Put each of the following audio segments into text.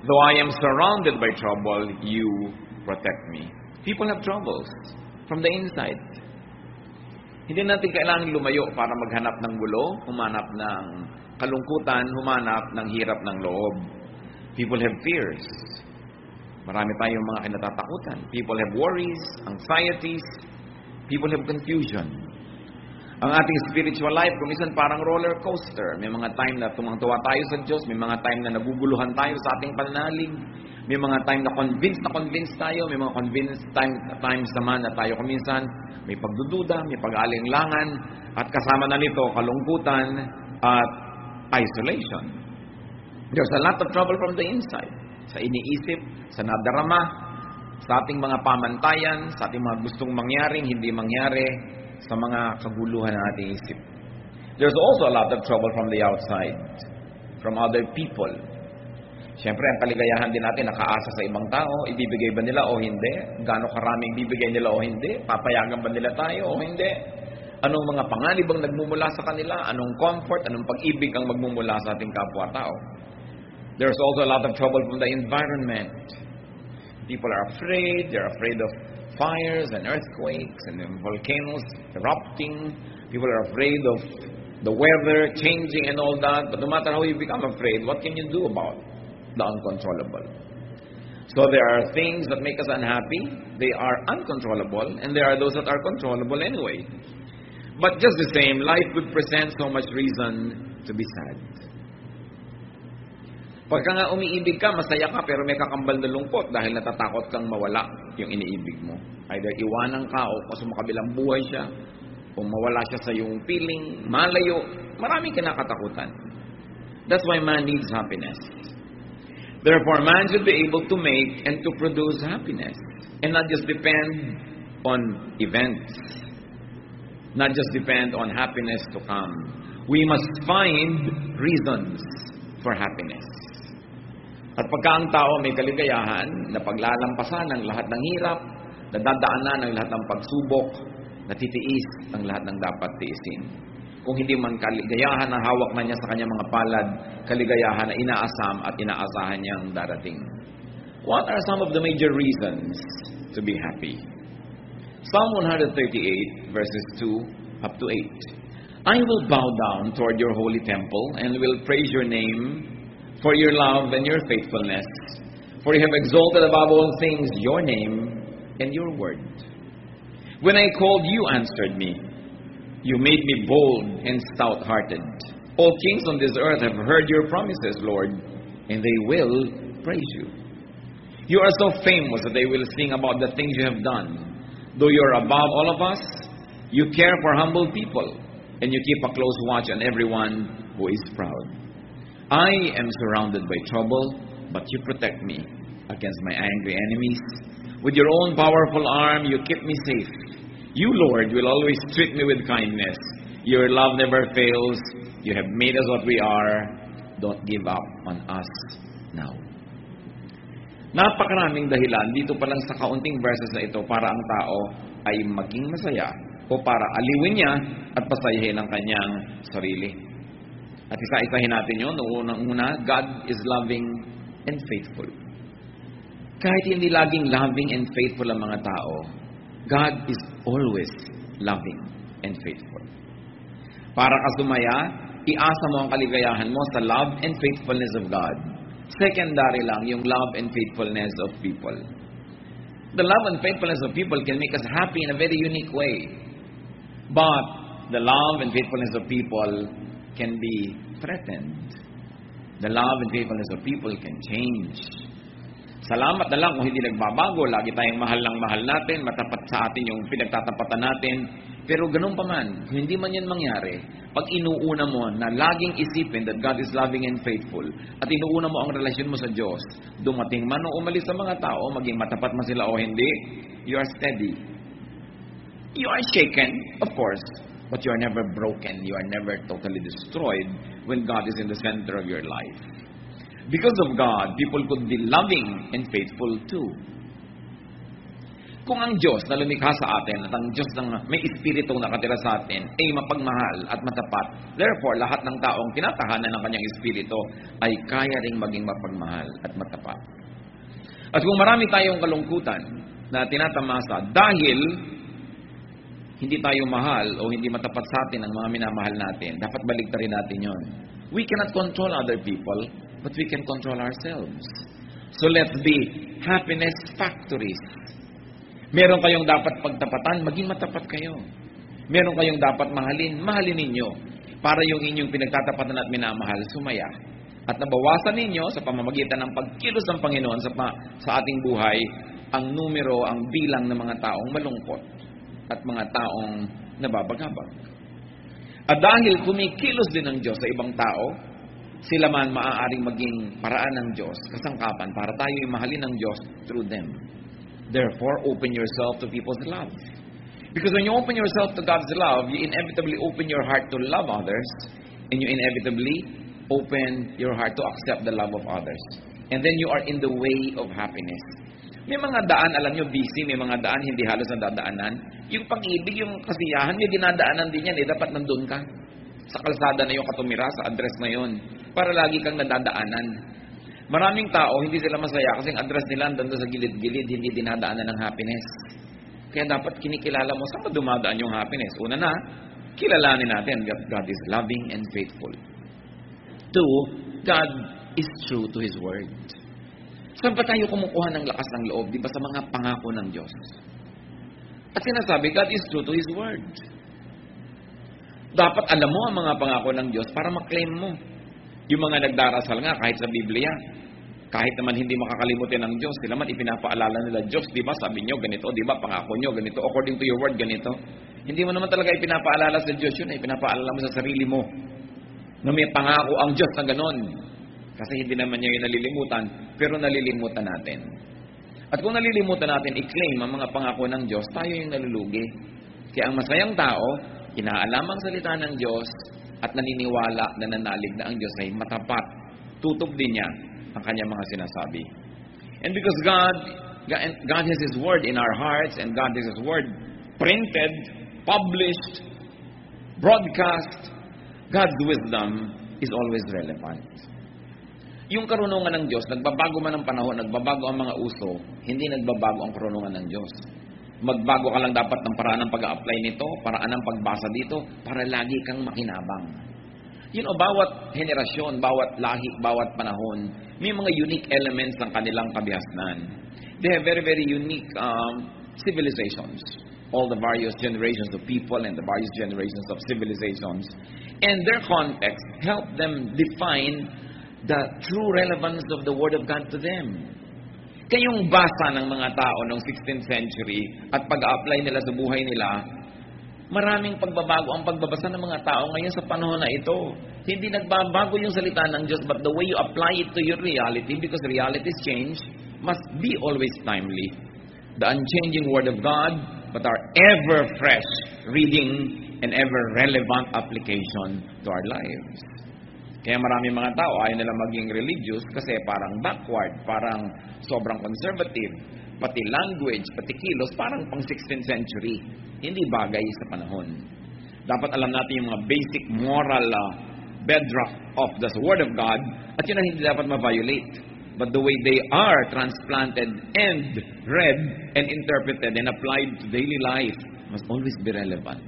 Though I am surrounded by trouble, you protect me. People have troubles from the inside. Hindi natin kailangan lumayo para maghanap ng gulo, humanap ng kalungkutan, humanap ng hirap ng loob. People have fears. Marami tayong mga kinatatakutan. People have worries, anxieties. People have confusion. Ang ating spiritual life, kuminsan parang roller coaster. May mga time na tumangtuwa tayo sa Diyos. May mga time na naguguluhan tayo sa ating pananalig. May mga time na convinced tayo. May mga convinced times naman na tayo kuminsan may pagdududa, may pag-aalinlangan, at kasama na nito kalungkutan at isolation. There's a lot of trouble from the inside. Sa iniisip, sa nadarama, sa ating mga pamantayan, sa ating mga gustong mangyaring hindi mangyari, sa mga kaguluhan ng ating isip. There's also a lot of trouble from the outside, from other people. Siyempre, ang kaligayahan din natin nakaasa sa ibang tao. Ibibigay ba nila o hindi? Gaano karaming bibigay nila o hindi? Papayagan ba nila tayo o hindi? Anong mga panganib ang nagmumula sa kanila? Anong comfort, anong pag-ibig ang magmumula sa ating kapwa-tao? There's also a lot of trouble from the environment. People are afraid. They're afraid of fires and earthquakes and volcanoes erupting. People are afraid of the weather changing and all that. But no matter how you become afraid, what can you do about the uncontrollable? So there are things that make us unhappy. They are uncontrollable, and there are those that are controllable anyway. But just the same, life would present so much reason to be sad. Pagka nga umiibig ka, masaya ka, pero may kakambal na lungkot dahil natatakot kang mawala yung iniibig mo. Either iwanan ka o sumakabilang buhay siya, o mawala siya sa iyong feeling, malayo. Maraming kinakatakutan. That's why man needs happiness. Therefore, man should be able to make and to produce happiness and not just depend on events, not just depend on happiness to come. We must find reasons for happiness. At pagka ang tao may kaligayahan na paglalampasan ng lahat ng hirap, nadadaanan ng lahat ng pagsubok, natitiis ang lahat ng dapat tiisin. Kung hindi man kaligayahan na hawak na niya sa kanyang mga palad, kaligayahan na inaasam at inaasahan niyang darating. What are some of the major reasons to be happy? Psalm 138 verses 2 up to 8. I will bow down toward your holy temple and will praise your name for your love and your faithfulness. For you have exalted above all things your name and your word. When I called, you answered me. You made me bold and stout-hearted. All kings on this earth have heard your promises, Lord, and they will praise you. You are so famous that they will sing about the things you have done. Though you are above all of us, you care for humble people, and you keep a close watch on everyone who is proud. I am surrounded by trouble, but you protect me against my angry enemies. With your own powerful arm, you keep me safe. You, Lord, will always treat me with kindness. Your love never fails. You have made us what we are. Don't give up on us now. Napakaraming dahilan dito pa lang sa kaunting verses na ito para ang tao ay maging masaya o para aliwin niya at pasayahin ang kanyang sarili. At isa-isahin natin yun. Unang-una, God is loving and faithful. Kahit hindi laging loving and faithful ang mga tao, God is always loving and faithful. Para ka sumaya, iasa mo ang kaligayahan mo sa love and faithfulness of God. Secondary lang yung love and faithfulness of people. The love and faithfulness of people can make us happy in a very unique way. But the love and faithfulness of people can be threatened. The love and faithfulness of people can change. Salamat na lang kung hindi nagbabago. Lagi tayong mahal ng mahal natin, matapat sa atin yung pinagtatapatan natin. Pero ganun pa man, kung hindi man yan mangyari, pag inuuna mo na laging isipin that God is loving and faithful, at inuuna mo ang relasyon mo sa Diyos, dumating man o umalis sa mga tao, maging matapat man sila o hindi, you are steady. You are shaken, of course, but you are never broken. You are never totally destroyed when God is in the center of your life. Because of God, people could be loving and faithful too. Kung ang Diyos na lumikha sa atin at ang Diyos na may Espiritong nakatira sa atin ay mapagmahal at matapat, therefore, lahat ng taong tinatahanan ng kanyang Espiritu ay kaya ring maging mapagmahal at matapat. At kung marami tayong kalungkutan na tinatamasa dahil hindi tayo mahal o hindi matapat sa atin ang mga minamahal natin, dapat baligtarin natin yon. We cannot control other people, but we can control ourselves. So let's be happiness factories. Meron kayong dapat pagtapatan, maging matapat kayo. Meron kayong dapat mahalin, mahalin ninyo. Para yung inyong pinagtatapatan at minamahal, sumaya. At nabawasan ninyo sa pamamagitan ng pagkilos ng Panginoon sa ating buhay, ang numero, ang bilang ng mga taong malungkot at mga taong nababagabag. At dahil kumikilos din ng Diyos sa ibang tao, sila man maaaring maging paraan ng Diyos, kasangkapan para tayo mahalin ng Diyos through them. Therefore, open yourself to people's love. Because when you open yourself to God's love, you inevitably open your heart to love others, and you inevitably open your heart to accept the love of others. And then you are in the way of happiness. May mga daan, alam nyo, busy, may mga daan hindi halos nadadaanan. Yung pag-ibig, yung kasiyahan, may dinadaanan din yan, dapat nandun ka. Sa kalsada na yung katumira, sa address na yun, para lagi kang nadadaanan. Maraming tao, hindi sila masaya kasi ang address nila doon sa gilid-gilid, hindi dinadaanan ng happiness. Kaya dapat kinikilala mo saan dumadaan yung happiness. Una na, kilalanin natin that God is loving and faithful. Two, God is true to His word. Saan pa tayo kumukuha ng lakas ng loob? Di ba sa mga pangako ng Diyos? At sinasabi, God is true to His word. Dapat alam mo ang mga pangako ng Diyos para maklaim mo. Yung mga nagdarasal nga kahit sa Biblia, kahit naman hindi makakalimutin ng Diyos, sila man ipinapaalala nila, Diyos, di ba sabi nyo ganito, di ba pangako nyo ganito, according to your word ganito. Hindi mo naman talaga ipinapaalala sa Diyos yun, ipinapaalala mo sa sarili mo na may pangako ang Diyos na ganon. Kasi hindi naman niya yung nalilimutan, pero nalilimutan natin. At kung nalilimutan natin, i-claim ang mga pangako ng Diyos, tayo yung nalulugi. Kaya ang masayang tao, inaalam ang salita ng Diyos at naniniwala na nanalig na ang Diyos ay matapat. Tutok din niya ang kanyang mga sinasabi. And because God has His word in our hearts and God has His word printed, published, broadcast, God's wisdom is always relevant. Yung karunungan ng Diyos, nagbabago man ang panahon, nagbabago ang mga uso, hindi nagbabago ang karunungan ng Diyos. Magbago ka lang dapat ng paraan ng pag-a-apply nito, paraan ng pagbasa dito, para lagi kang makinabang. Bawat henerasyon, bawat lahi, bawat panahon, may mga unique elements ng kanilang kabihasnan. They have very, very unique civilizations. All the various generations of people and the various generations of civilizations. And their context help them define the true relevance of the Word of God to them. Kayong basa ng mga tao noong 16th century at pag-a-apply nila sa buhay nila, maraming pagbabago ang pagbabasa ng mga tao ngayon sa panahon na ito. Hindi nagbabago yung salita ng Diyos, but the way you apply it to your reality, because realities change, must be always timely. The unchanging Word of God, but our ever-fresh reading and ever-relevant application to our lives. Kaya maraming mga tao ayaw nila maging religious kasi parang backward, parang sobrang conservative, pati language, pati kilos, parang pang 16th century. Hindi bagay sa panahon. Dapat alam natin yung mga basic moral bedrock of the Word of God at yun ang hindi dapat ma-violate. But the way they are transplanted and read and interpreted and applied to daily life must always be relevant.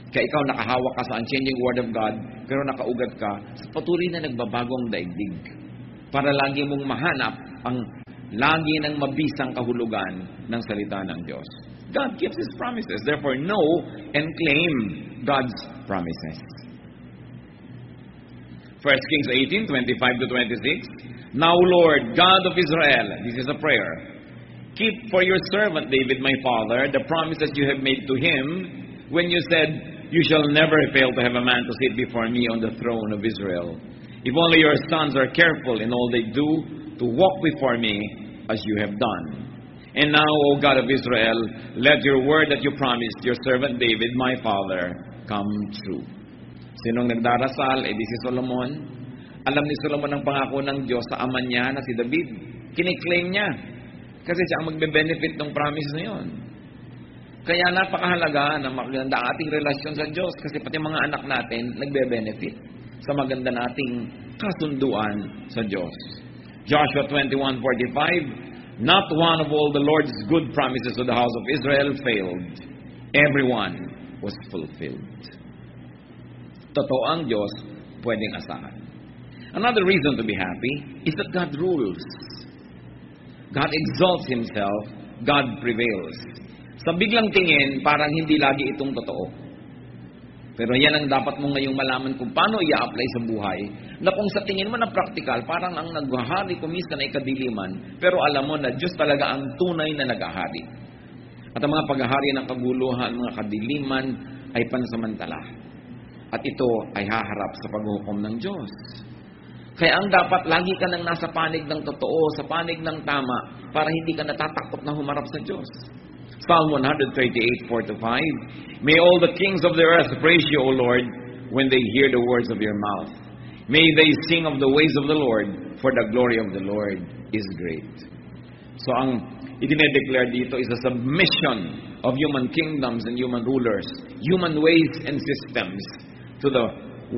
Kaya ikaw nakahawak ka sa unchanging Word of God, pero nakaugat ka sa patuloy na nagbabagong daigdig. Para lagi mong mahanap ang lagi ng mabisang kahulugan ng salita ng Diyos. God keeps His promises. Therefore, know and claim God's promises. 1 Kings 18:25-26. Now, Lord, God of Israel, this is a prayer. Keep for your servant David, my father, the promises you have made to him when you said, you shall never fail to have a man to sit before me on the throne of Israel. If only your sons are careful in all they do to walk before me as you have done. And now, O God of Israel, let your word that you promised your servant David, my father, come true. Sinong nagdarasal? Di si Solomon. Alam ni Solomon ang pangako ng Diyos sa ama niya na si David. Kiniklaim niya. Kasi siya ang magbe-benefit ng promise na yun. Kaya napakahalaga na maganda ang ating relasyon sa Diyos kasi pati mga anak natin nagbe-benefit sa maganda nating kasunduan sa Diyos. Joshua 21:45, not one of all the Lord's good promises to the house of Israel failed. Everyone was fulfilled. Totoo ang Diyos, pwedeng asahan. Another reason to be happy is that God rules. God exalts Himself, God prevails. Sa biglang tingin, parang hindi lagi itong totoo. Pero yan ang dapat mo ngayong malaman kung paano i-apply sa buhay, na kung sa tingin mo na practical, parang ang naghahari kuminsan ay kadiliman, pero alam mo na Diyos talaga ang tunay na naghahari. At ang mga paghahari ng kaguluhan, mga kadiliman, ay pansamantala. At ito ay haharap sa paghukom ng Diyos. Kaya ang dapat, lagi ka nang nasa panig ng totoo, sa panig ng tama, para hindi ka natatakot na humarap sa Diyos. Psalm 138:4-5, may all the kings of the earth praise you, O Lord, when they hear the words of your mouth. May they sing of the ways of the Lord, for the glory of the Lord is great. So ang idinedeclare dito is a submission of human kingdoms and human rulers, human ways and systems to the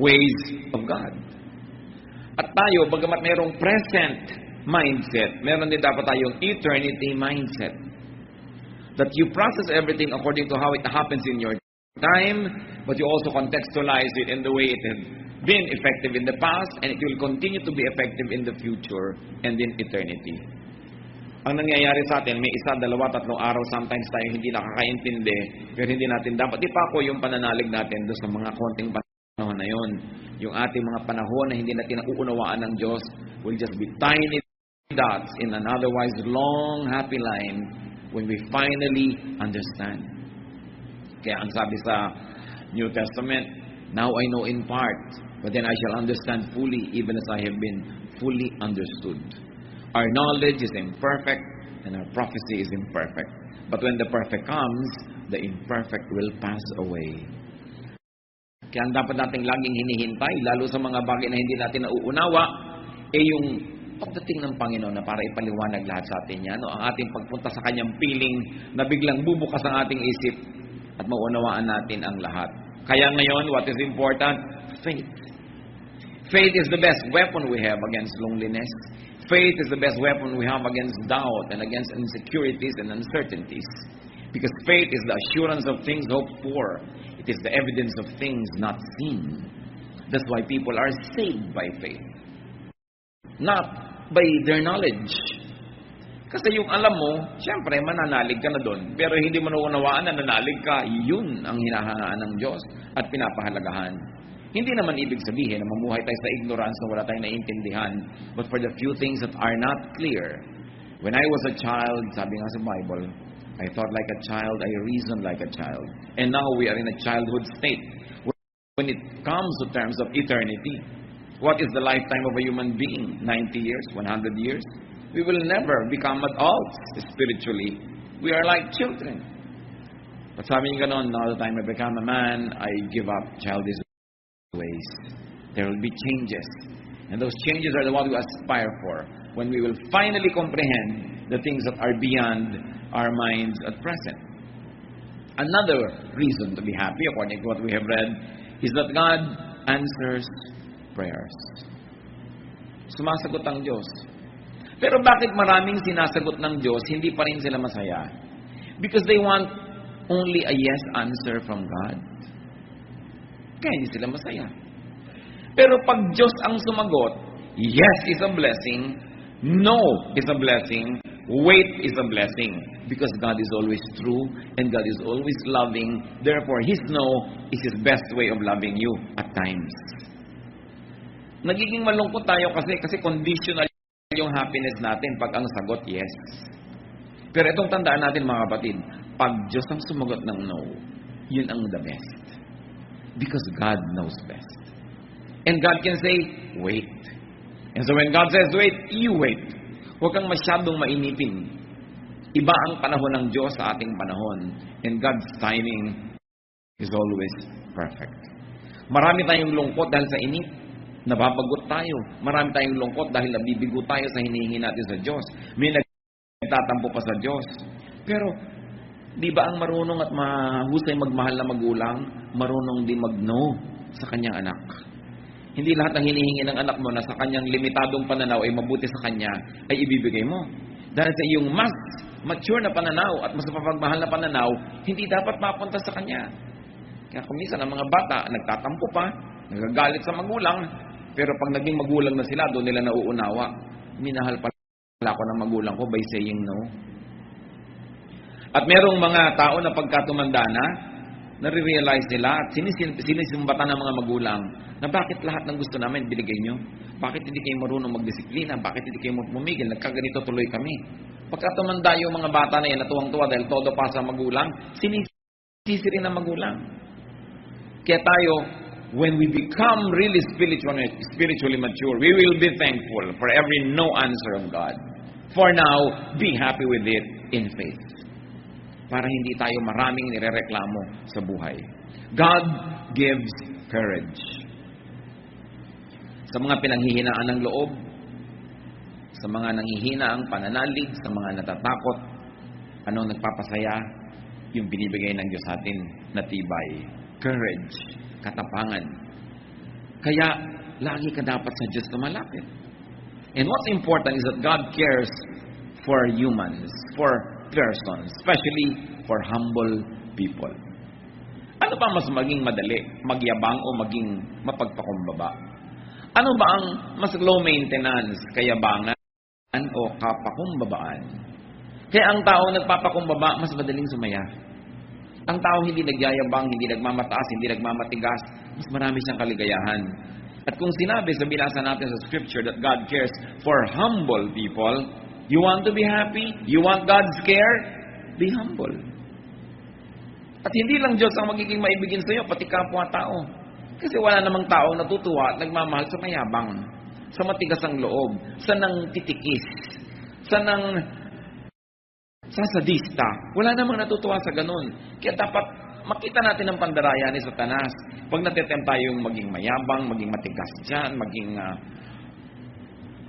ways of God. At tayo, bagamat mayroong present mindset, meron din dapat tayong eternity mindset. That you process everything according to how it happens in your time, but you also contextualize it in the way it has been effective in the past, and it will continue to be effective in the future and in eternity. Ang nangyayari sa atin, may isa, dalawa, tatlong araw, sometimes tayo hindi nakakaintindi, pero hindi natin dapat ipako yung pananalig natin doon sa mga konting panahon na yun. Yung ating mga panahon na hindi natin nauunawaan ng Diyos will just be tiny dots in an otherwise long, happy line when we finally understand. Kaya ang sabi sa New Testament, now I know in part, but then I shall understand fully, even as I have been fully understood. Our knowledge is imperfect, and our prophecy is imperfect. But when the perfect comes, the imperfect will pass away. Kaya ang dapat nating laging hinihintay, lalo sa mga bagay na hindi natin nauunawa, yung pagdating ng Panginoon na para ipaliwanag lahat sa atin yan. Ang ating pagpunta sa Kanyang piling na biglang bubukas ang ating isip at maunawaan natin ang lahat. Kaya ngayon, what is important? Faith. Faith is the best weapon we have against loneliness. Faith is the best weapon we have against doubt and against insecurities and uncertainties. Because faith is the assurance of things hoped for. It is the evidence of things not seen. That's why people are saved by faith. Not by their knowledge. Kasi yung alam mo, siyempre, mananalig ka na doon. Pero hindi mo naunawaan na nanalig ka, yun ang hinahangaan ng Diyos at pinapahalagahan. Hindi naman ibig sabihin na mamuhay tayo sa ignorance na wala tayong naiintindihan. But for the few things that are not clear, when I was a child, sabi nga sa Bible, I thought like a child, I reasoned like a child. And now we are in a childhood state. When it comes to terms of eternity, what is the lifetime of a human being? 90 years? 100 years? We will never become adults spiritually. We are like children. But sabi niyo ganon, now that I may become a man, I give up childish ways. There will be changes. And those changes are the what we aspire for. When we will finally comprehend the things that are beyond our minds at present. Another reason to be happy, according to what we have read, is that God answers prayers. Sumasagot ang Diyos. Pero bakit maraming sinasagot ng Diyos, hindi pa rin sila masaya? Because they want only a yes answer from God. Kaya hindi sila masaya. Pero pag Diyos ang sumagot, yes is a blessing, no is a blessing, wait is a blessing. Because God is always true and God is always loving. Therefore, His no is His best way of loving you at times. Nagiging malungkot tayo kasi conditional yung happiness natin pag ang sagot yes. Pero itong tandaan natin mga kapatid, pag Diyos ang sumagot ng no, yun ang the best. Because God knows best. And God can say, wait. And so when God says wait, you wait. Huwag kang masyadong mainipin. Iba ang panahon ng Diyos sa ating panahon. And God's timing is always perfect. Marami tayong lungkot dahil sa inip. Nababagot tayo. Marami tayong lungkot dahil nabibigo tayo sa hinihingi natin sa Diyos. May nagtatampo pa sa Diyos. Pero Di ba ang marunong at mahusay magmahal na magulang, marunong din mag-no sa kanyang anak? Hindi lahat ng hinihingi ng anak mo na sa kanyang limitadong pananaw ay mabuti sa kanya, ay ibibigay mo. Dahil sa iyong mas mature na pananaw at mas mapagmahal na pananaw, hindi dapat mapunta sa kanya. Kaya kuminsan ang mga bata, nagtatampo pa, nagagalit sa magulang, pero pag naging magulang na sila, doon nila nauunawa. Minahal pala ako ng magulang ko by saying no. At merong mga tao na pagkatumanda na, nare-realize nila at sinisimbatan ng mga magulang na bakit lahat ng gusto namin binigay nyo? Bakit hindi kayo marunong magdisiplina? Bakit hindi kayo pumigil? Nagkaganito tuloy kami. Pagkatumanda yung mga bata na yan, natuwang-tuwa dahil todo pa sa magulang, sinisisi rin ng magulang. Kaya tayo, when we become really spiritually mature, we will be thankful for every no answer of God. For now, be happy with it in faith. Para hindi tayo maraming nirereklamo sa buhay. God gives courage. Sa mga pinanghihinaan ng loob, sa mga nanghihinaang pananalig, sa mga natatakot, anong nagpapasaya? Yung binibigay ng Diyos sa atin na tibay. Courage. Katapangan. Kaya, lagi ka dapat sa Diyos lumalapit. And what's important is that God cares for humans, for persons, especially for humble people. Ano ba mas maging madali? Magyabang o maging mapagpakumbaba? Ano ba ang mas low maintenance? Kayabangan o kapakumbabaan? Kaya ang tao nagpapakumbaba, mas madaling sumaya. Ang tao hindi nagyayabang, hindi nagmamataas, hindi nagmamatigas, mas marami siyang kaligayahan. At kung sinabi sa binasa natin sa scripture that God cares for humble people, you want to be happy? You want God's care? Be humble. At hindi lang Diyos ang magiging maibigin sa iyo, pati kapwa-tao. Kasi wala namang tao natutuwa at nagmamahal sa mayabang, sa matigas ang loob, sa nang titikis, sa nang sasadista. Wala namang natutuwa sa ganun. Kaya dapat makita natin ang pandaraya ni Satanas. Pag natitempt tayong maging mayabang, maging matigas dyan, maging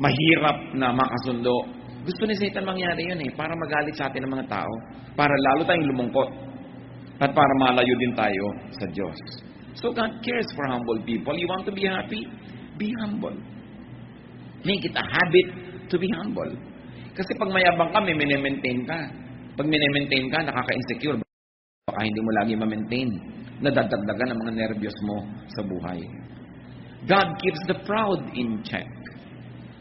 mahirap na makasundo, gusto ni Satan mangyari yun para magalit sa atin ng mga tao, para lalo tayong lumungkot, at para malayo din tayo sa Diyos. So God cares for humble people. You want to be happy? Be humble. Make it a habit to be humble. Kasi pag mayabang ka, may minemaintain ka. Pag minemaintain ka, nakaka-insecure. Baka hindi mo lagi ma-maintain. Nadadagdagan ang mga nervyos mo sa buhay. God keeps the proud in check.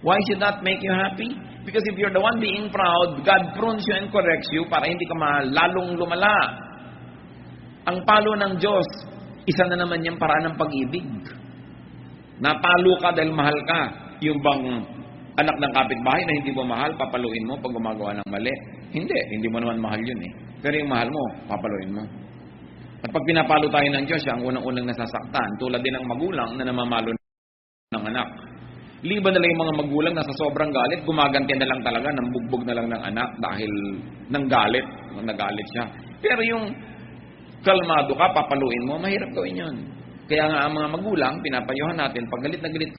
Why should that make you happy? Because if you're the one being proud, God prunes you and corrects you para hindi ka lalong lumala. Ang palo ng Diyos, isa na naman yung paraan ng pag-ibig. Napalo ka dahil mahal ka. Yung bang anak ng kapitbahay na hindi mo mahal, papaluin mo pag gumagawa ng mali. Hindi mo naman mahal yun Pero yung mahal mo, papaluin mo. At pag pinapalo tayo ng Diyos, siya ang unang-unang nasasaktan. Tulad din ng magulang na namamalo ng anak. Liban na lang yung mga magulang na sa sobrang galit, gumaganti na lang talaga, nambugbog na lang ng anak dahil nagalit siya. Pero yung kalmado ka, papaluin mo, mahirap gawin yun. Kaya nga ang mga magulang, pinapayuhan natin, pag galit na galit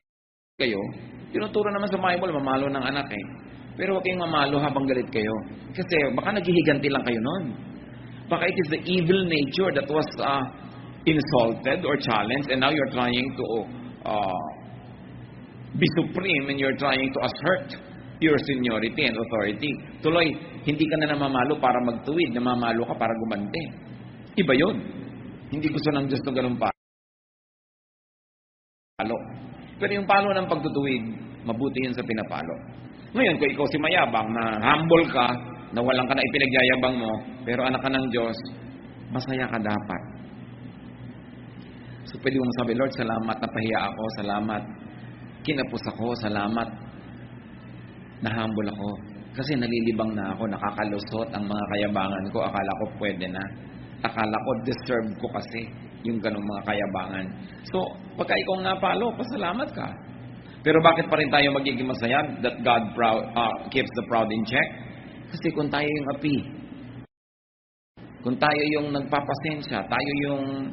kayo, tinuturo naman sa Bible, mamalo ng anak Pero huwag kayong mamalo habang galit kayo. Kasi baka naghihiganti lang kayo nun. Baka it is the evil nature that was insulted or challenged and now you're trying to be supreme and you're trying to assert your seniority and authority. Tuloy, hindi ka na namamalo para magtuwid, namamalo ka para gumanti. Iba yun. Hindi gusto ng Diyos na ganun palo. Pero yung palo ng pagtutuwid, mabuti yun sa pinapalo. Ngayon, kung ikaw si mayabang, na humble ka, na walang ka na ipinagyayabang mo, pero anak ka ng Diyos, masaya ka dapat. So pwede mong sabi, Lord, salamat, napahiya ako, salamat. Kinapos ako, salamat. Na-humble ako. Kasi nalilibang na ako, nakakalusot ang mga kayabangan ko. Akala ko pwede na. Akala ko deserve ko kasi yung ganong mga kayabangan. So, pagka ikaw nga palo, pasalamat ka. Pero bakit pa rin tayo magiging masaya that God keeps the proud in check? Kasi kung tayo yung api, kung tayo yung nagpapasensya, tayo yung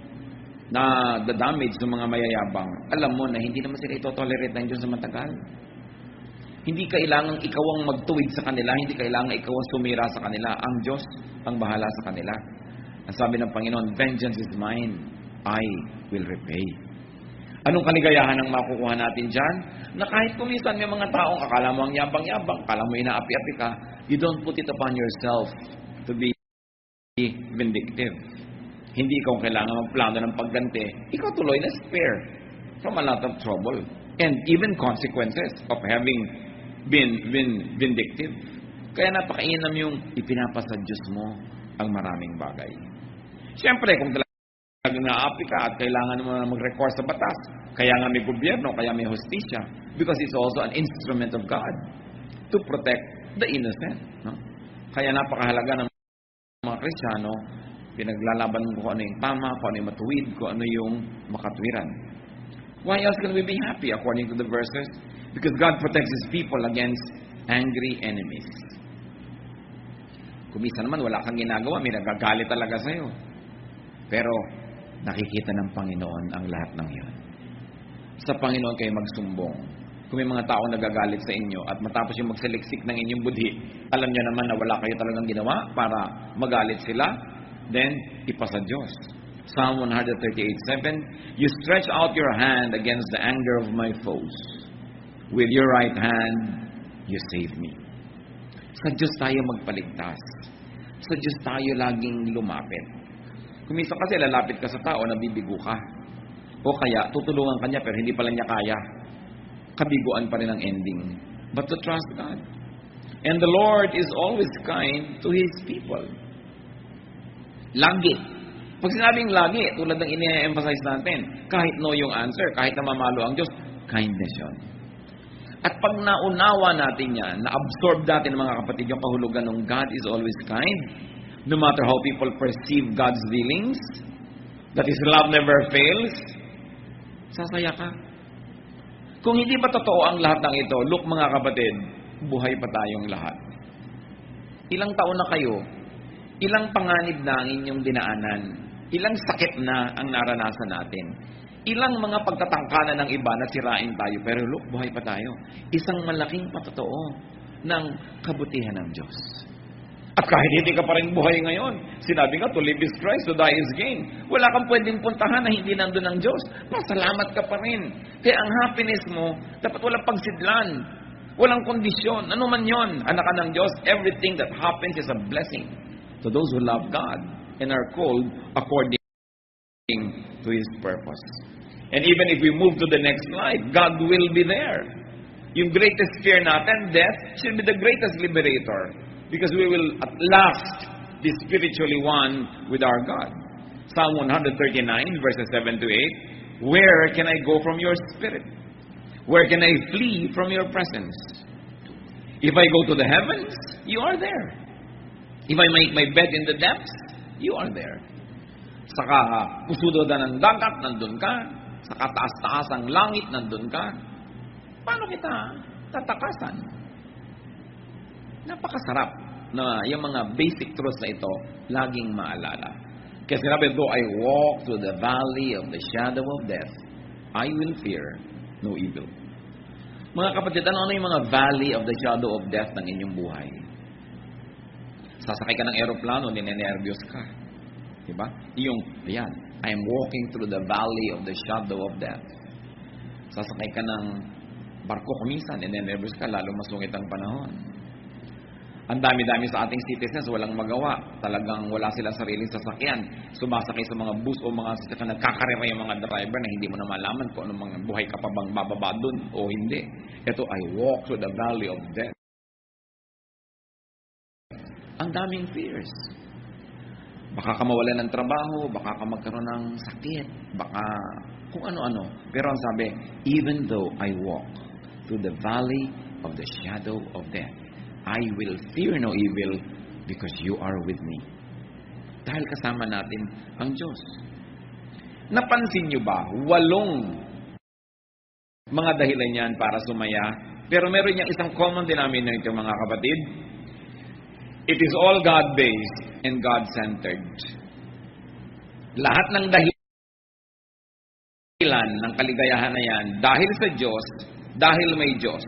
na the damage ng mga mayayabang, alam mo na hindi naman sila ito-tolerate ng Diyos sa matagal. Hindi kailangang ikaw ang magtuwid sa kanila, hindi kailangang ikaw ang sumira sa kanila. Ang Diyos ang bahala sa kanila. Ang sabi ng Panginoon, vengeance is mine, I will repay. Anong kaligayahan ang makukuha natin dyan? Na kahit kumisan may mga taong akala mo ang yabang-yabang, akala mo inaapi-api ka, you don't put it upon yourself to be vindictive. Hindi ikaw kailangan magplano ng pagganti. Ikaw tuloy na spare from a lot of trouble and even consequences of having been vindictive. Kaya napakainam yung ipinapasa Diyos mo ang maraming bagay. Siyempre, kung talagang naapi ka at kailangan mo na mag-recourse sa batas, kaya nga may gobyerno, kaya may hustisya, because it's also an instrument of God to protect the innocent. No? Kaya napakahalaga ng mga Kristiyano, pinaglalaban mo kung ano yung tama, kung ano yung matuwid, kung ano yung makatwiran. Why else can we be happy according to the verses? Because God protects His people against angry enemies. Kung minsan naman wala kang ginagawa, may nagagalit talaga sa'yo. Pero nakikita ng Panginoon ang lahat ng yan. Sa Panginoon kayo magsumbong. Kung may mga taong nagagalit sa inyo at matapos yung magsaliksik ng inyong budhi, alam nyo naman na wala kayo talagang ginawa para magalit sila, then ipasa Diyos. Psalm 138:7, you stretch out your hand against the anger of my foes. With your right hand, you save me. Sa Diyos tayo magpaligtas. Sa Diyos tayo laging lumapit. Kung minsan kasi lalapit ka sa tao, nabibigo ka. O kaya, tutulungan ka niya pero hindi pala niya kaya. Kabiguan pa rin ang ending. But to trust God. And the Lord is always kind to His people. Lagi. Pag sinabing lagi, tulad ng ine-emphasize natin, kahit no yung answer, kahit na mamalo ang Diyos, kindness yun. At pag naunawa natin yan, na-absorb natin mga kapatid yung kahulugan ng God is always kind, no matter how people perceive God's dealings, that His love never fails, sasaya ka. Kung hindi ba totoo ang lahat ng ito, look mga kapatid, buhay pa tayong lahat. Ilang taon na kayo, ilang panganib na ang inyong dinaanan, ilang sakit na ang naranasan natin, ilang mga pagtatangkanan ng iba na sirain tayo, pero look, buhay pa tayo. Isang malaking patotoo ng kabutihan ng Diyos. At kahit hindi ka pa rin buhay ngayon, sinabi nga, to live is Christ, to die is gain. Wala kang pwedeng puntahan na hindi nandun ng Diyos. Pasalamat ka pa rin. Kaya ang happiness mo, dapat walang pagsidlan. Walang kondisyon. Ano man yon, anak ka ng Diyos, everything that happens is a blessing to those who love God and are called according to His purpose. And even if we move to the next life, God will be there. Yung greatest fear natin, death, should be the greatest liberator. Because we will at last be spiritually one with our God. Psalm 139 verses 7 to 8. Where can I go from your spirit? Where can I flee from your presence? If I go to the heavens, you are there. If I make my bed in the depths, you are there. Sa pusudo ng dagat, nandun ka. Sa kataas-taas ang langit, nandun ka. Paano kita tatakasan? Napakasarap na yung mga basic truths na ito laging maalala. Kaya sinabi, though I walk through the valley of the shadow of death, I will fear no evil. Mga kapatid, ano yung mga valley of the shadow of death ng inyong buhay? Sasakay ka ng aeroplano, ninenervyos ka. Diba? Yung, ayan, I am walking through the valley of the shadow of death. Sasakay ka ng barko kuminsan, ninenervyos ka, lalo masungit ang panahon. Ang dami-dami sa ating citizens, walang magawa. Talagang wala silang sariling sasakyan. Sumasakay sa mga bus o mga sasakyan, nagkakarera yung mga driver na hindi mo na malaman kung anong mga buhay ka pa bang bababa dun o hindi. Ito, I walk through the valley of death. Ang daming fears. Baka ka mawalan ng trabaho, baka ka magkaroon ng sakit, baka kung ano-ano. Pero ang sabi, even though I walk through the valley of the shadow of death, I will fear no evil because you are with me. Dahil kasama natin ang Diyos. Napansin nyo ba, 8 mga dahilan yan para sumaya, pero meron niyang isang common denominator, mga kapatid. It is all God-based and God-centered. Lahat ng dahilan ng kaligayahan na yan, dahil sa Diyos, dahil may Diyos.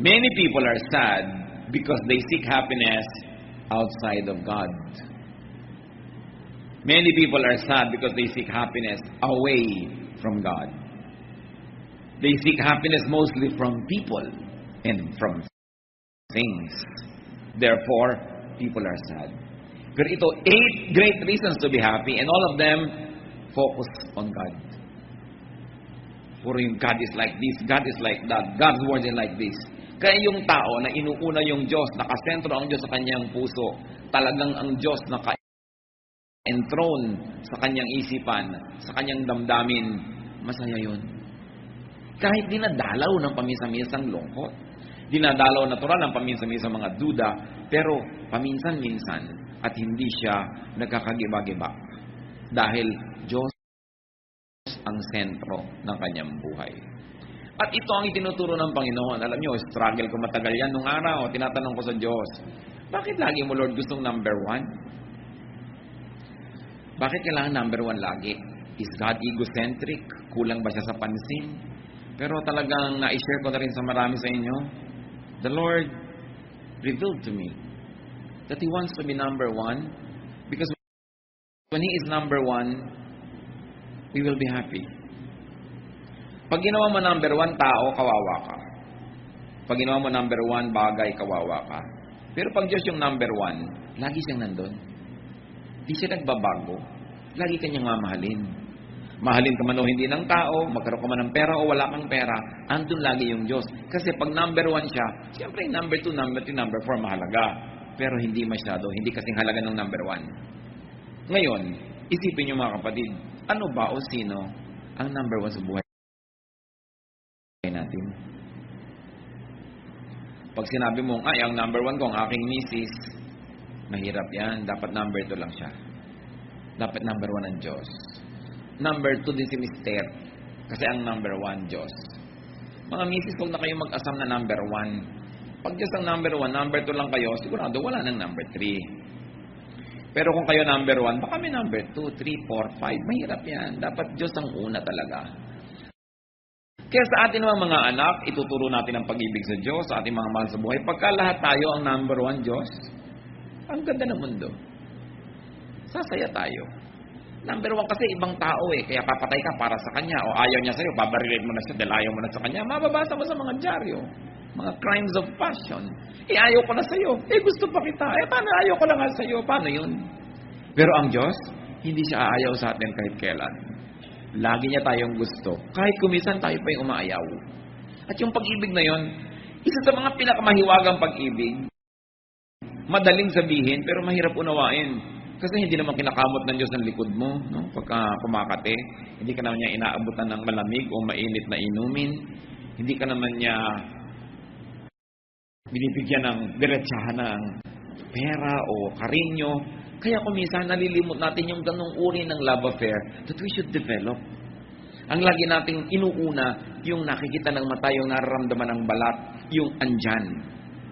Many people are sad because they seek happiness outside of God. Many people are sad because they seek happiness away from God. They seek happiness mostly from people and from things. Therefore, people are sad. Pero ito, 8 great reasons to be happy, and all of them focus on God. Puro yung God is like this, God is like that, God's word is like this. Kaya yung tao na inuuna yung Diyos, nakasentro ang Diyos sa kanyang puso, talagang ang Diyos naka-enthroned sa kanyang isipan, sa kanyang damdamin, masaya yun. Kahit dinadalaw ng paminsan-minsang lungkot, dinadalaw natural ng paminsan-minsang mga duda, pero paminsan-minsan at hindi siya nagkakagiba-giba. Dahil Diyos ang sentro ng kanyang buhay. At ito ang itinuturo ng Panginoon. Alam nyo, struggle ko matagal yan nung araw. Tinatanong ko sa Diyos, bakit lagi mo, Lord, gustong number 1? Bakit kailangan number 1 lagi? Is God egocentric? Kulang ba siya sa pansin? Pero talagang na-share ko na rin sa marami sa inyo. The Lord revealed to me that He wants to be number 1 because when He is number 1, we will be happy. Pag ginawa mo number 1 tao, kawawa ka. Pag ginawa mo number 1 bagay, kawawa ka. Pero pag Diyos yung number 1, lagi siyang nandun. Di siya nagbabago. Lagi kanyang mamahalin. Mahalin ka man o hindi ng tao, magkaroon ka man ng pera o wala kang pera, andun lagi yung Diyos. Kasi pag number 1 siya, siyempre number 2, number 3, number 4 mahalaga. Pero hindi masyado, hindi kasing halaga ng number 1. Ngayon, isipin niyo mga kapatid, ano ba o sino ang number 1 sa buhay natin? Pag sinabi mo, ang number 1 ko, ang aking misis, mahirap yan. Dapat number 2 lang siya. Dapat number 1 ang Diyos. Number 2 din si Mister. Kasi ang number 1, Diyos. Mga misis, huwag na kayo mag-asam na number 1. Pag Diyos ang number 1, number 2 lang kayo, sigurado wala nang number 3. Pero kung kayo number 1, baka may number 2, 3, 4, 5. Mahirap yan. Dapat Diyos ang una talaga. Kaya sa atin mga anak, ituturo natin ang pag-ibig sa Diyos, sa ating mga mahal sa buhay. Pagka lahat tayo ang number 1 Diyos, ang ganda ng mundo. Sasaya tayo. Number 1 kasi ibang tao kaya papatay ka para sa kanya. O ayaw niya sa'yo, babarilin mo na siya dahil ayaw mo na sa kanya. Mababasa mo sa mga dyaryo. Mga crimes of passion. Ayaw ko na sa'yo. Gusto pa kita. Paano ayaw ko na nga sa'yo? Paano yun? Pero ang Diyos, hindi siya aayaw sa atin kahit kailan. Lagi niya tayong gusto. Kahit kumisan tayo pa yung umaayaw. At yung pag-ibig na yon, isa sa mga pinakamahiwagang pag-ibig, madaling sabihin, pero mahirap unawain. Kasi hindi naman kinakamot ng Diyos ng likod mo, no? Pagka kumakate, hindi ka naman niya inaabutan ng malamig o mainit na inumin. Hindi ka naman niya binibigyan ng diretsahan ng pera o karinyo. Kaya kuminsan nalilimot natin yung ganong uri ng love affair that we should develop. Ang lagi nating inuuna, yung nakikita ng mata, yung nararamdaman ng balat, yung andyan.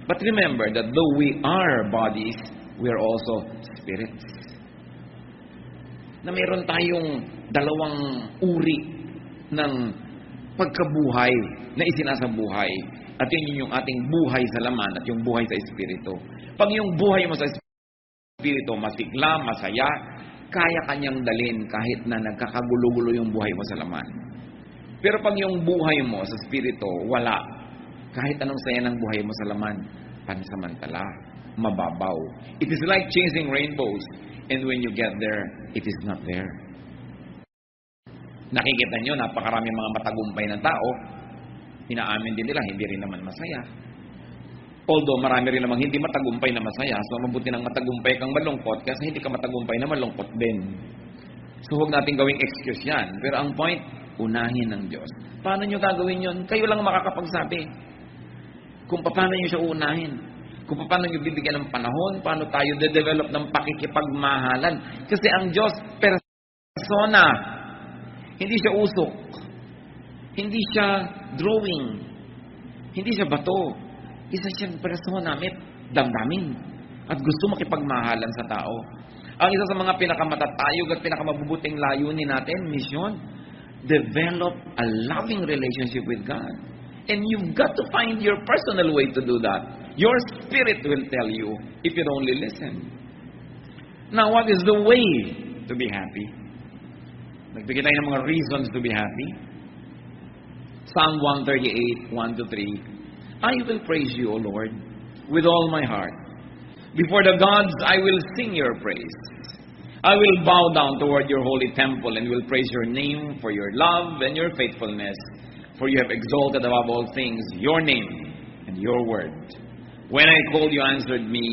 But remember that though we are bodies, we are also spirits. Na mayroon tayong dalawang uri ng pagkabuhay na isinasabuhay. At yun yung ating buhay sa laman at yung buhay sa espiritu. Pag yung buhay mo sa espiritu masigla, masaya, kaya kanyang dalin kahit na nagkakagulo-gulo yung buhay mo sa laman. Pero pag yung buhay mo sa espiritu wala, kahit anong saya ng buhay mo sa laman, pansamantala, mababaw. It is like chasing rainbows, and when you get there, it is not there. Nakikita nyo, napakaraming mga matagumpay na tao, inaamin din nila, hindi rin naman masaya. Although marami rin namang hindi matagumpay na masaya, so mabuti ng matagumpay kang malungkot kasi hindi ka matagumpay na malungkot din. So huwag natin gawing excuse yan. Pero ang point, unahin ng Diyos. Paano nyo gagawin yun? Kayo lang makakapagsabi. Kung paano nyo siya uunahin. Kung paano nyo bibigyan ng panahon, paano tayo de-develop ng pakikipagmahalan. Kasi ang Diyos, persona. Hindi siya usok. Hindi siya drawing. Hindi siya bato. Isa siyang persona, may damdamin. At gusto makipagmahalan sa tao. Ang isa sa mga pinakamatatayog at pinakamabubuting layunin natin, mission, develop a loving relationship with God. And you've got to find your personal way to do that. Your spirit will tell you if you only listen. Now, what is the way to be happy? Nagbigay tayo ng mga reasons to be happy. Psalm 138, 1-3. I will praise you, O Lord, with all my heart. Before the gods, I will sing your praise. I will bow down toward your holy temple and will praise your name for your love and your faithfulness. For you have exalted above all things your name and your word. When I called, you answered me.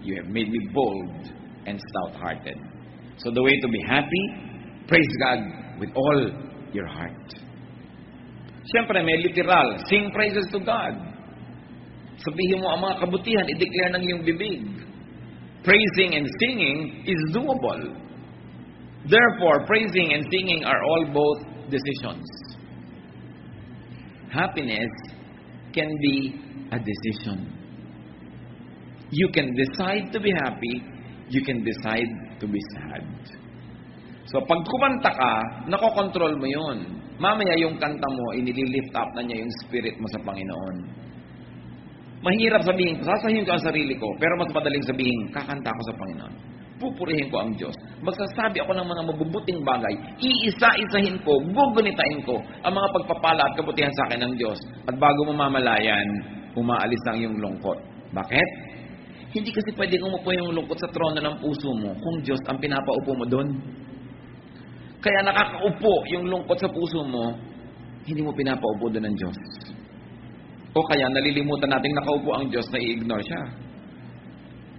You have made me bold and stout-hearted. So the way to be happy, praise God with all your heart. Siyempre, may literal. Sing praises to God. Sabihin mo ang mga kabutihan, i-declare ng iyong bibig. Praising and singing is doable. Therefore, praising and singing are all both decisions. Happiness can be a decision. You can decide to be happy. You can decide to be sad. So, pag kumanta ka, nakokontrol mo yun. Mamaya yung kanta mo, inililift up na niya yung spirit mo sa Panginoon. Mahirap sabihin, sasahin ko ang sarili ko, pero mas madaling sabihin, kakanta ako sa Panginoon. Pupurihin ko ang Diyos. Magsasabi ako ng mga mabubuting bagay. Iisa-isahin ko, gugunitain ko ang mga pagpapala at kabutihan sa akin ng Diyos. At bago mo mamalayan, umaalis ang iyong lungkot. Bakit? Hindi kasi pwedeng umupo yung lungkot sa trono ng puso mo kung Diyos ang pinapaupo mo doon. Kaya nakakaupo yung lungkot sa puso mo, hindi mo pinapaupo doon ng Diyos. O kaya nalilimutan natin nakaupo ang Diyos na i-ignore siya.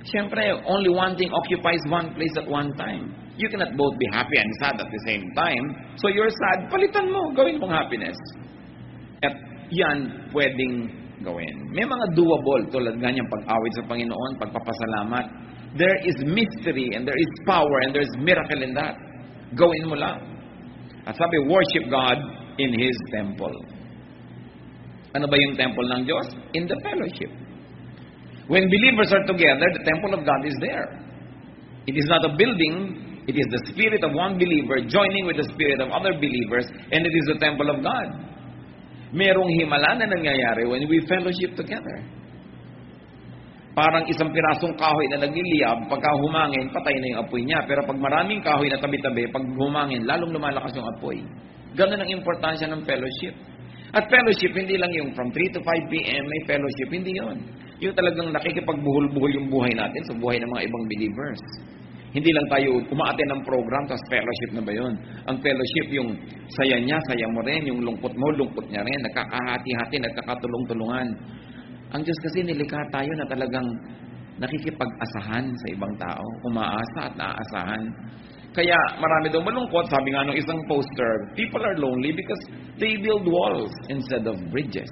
Siyempre, only one thing occupies one place at one time. You cannot both be happy and sad at the same time. So you're sad, palitan mo, gawin mong happiness. At yan pwedeng gawin. May mga doable tulad ganyang pag-awit sa Panginoon, pagpapasalamat. There is mystery and there is power and there is miracle in that. Gawin mo lang. At sabi, worship God in His temple. Ano ba yung temple ng Diyos? In the fellowship. When believers are together, the temple of God is there. It is not a building. It is the spirit of one believer joining with the spirit of other believers, and it is the temple of God. Merong himala na nangyayari when we fellowship together. Parang isang pirasong kahoy na nagliliyab, pagka humangin, patay na yung apoy niya. Pero pag maraming kahoy na tabi-tabi, pag humangin, lalong lumalakas yung apoy. Ganun ang importansya ng fellowship. At fellowship, hindi lang yung from 3 to 5 p.m. may fellowship, hindi yun. Yung talagang nakikipagbuhol-buhol yung buhay natin sa buhay ng mga ibang believers. Hindi lang tayo umaattend ng program, tapos fellowship na ba yun? Ang fellowship, yung saya niya, saya mo rin, yung lungkot mo, lungkot niya rin, nagkakahati-hati, nagkakatulong-tulungan. Ang Diyos kasi nilikha tayo na talagang nakikipag-asahan sa ibang tao, umaasa at naaasahan. Kaya marami daw malungkot, sabi nga ng isang poster, people are lonely because they build walls instead of bridges.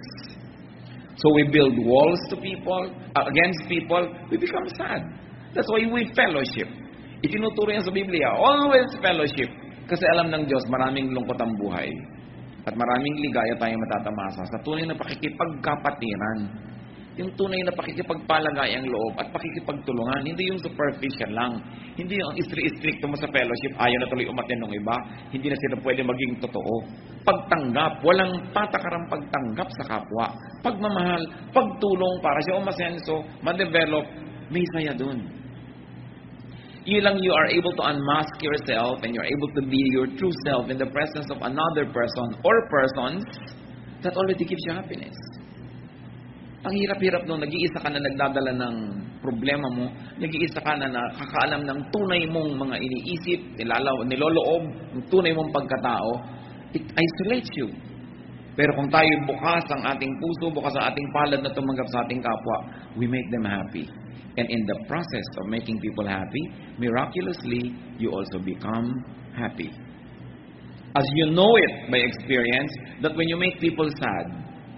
So we build walls to people, against people, we become sad. That's why we fellowship. Itinuturo yan sa Biblia, always fellowship. Kasi alam ng Diyos, maraming lungkot ang buhay. At maraming ligaya tayong matatamasa sa tunay na pakikipagkapatiran. Yung tunay na pakikipagpalagay ang loob at pakikipagtulungan. Hindi yung superficial lang. Hindi yung strict mo sa fellowship, ayaw na tuloy umattend ng iba. Hindi na sila pwede maging totoo. Pagtanggap, walang patakarang pagtanggap sa kapwa. Pagmamahal, pagtulong para siya umasenso, ma-develop, may saya dun. You are able to unmask yourself and you're able to be your true self in the presence of another person or persons that already gives you happiness. Ang hirap-hirap nung nag-iisa ka na nagdadala ng problema mo, nag-iisa ka na nakakaalam ng tunay mong mga iniisip, niloloob, ng tunay mong pagkatao, it isolates you. Pero kung tayo bukas ang ating puso, bukas ang ating palad na tumanggap sa ating kapwa, we make them happy. And in the process of making people happy, miraculously, you also become happy. As you know it by experience, that when you make people sad,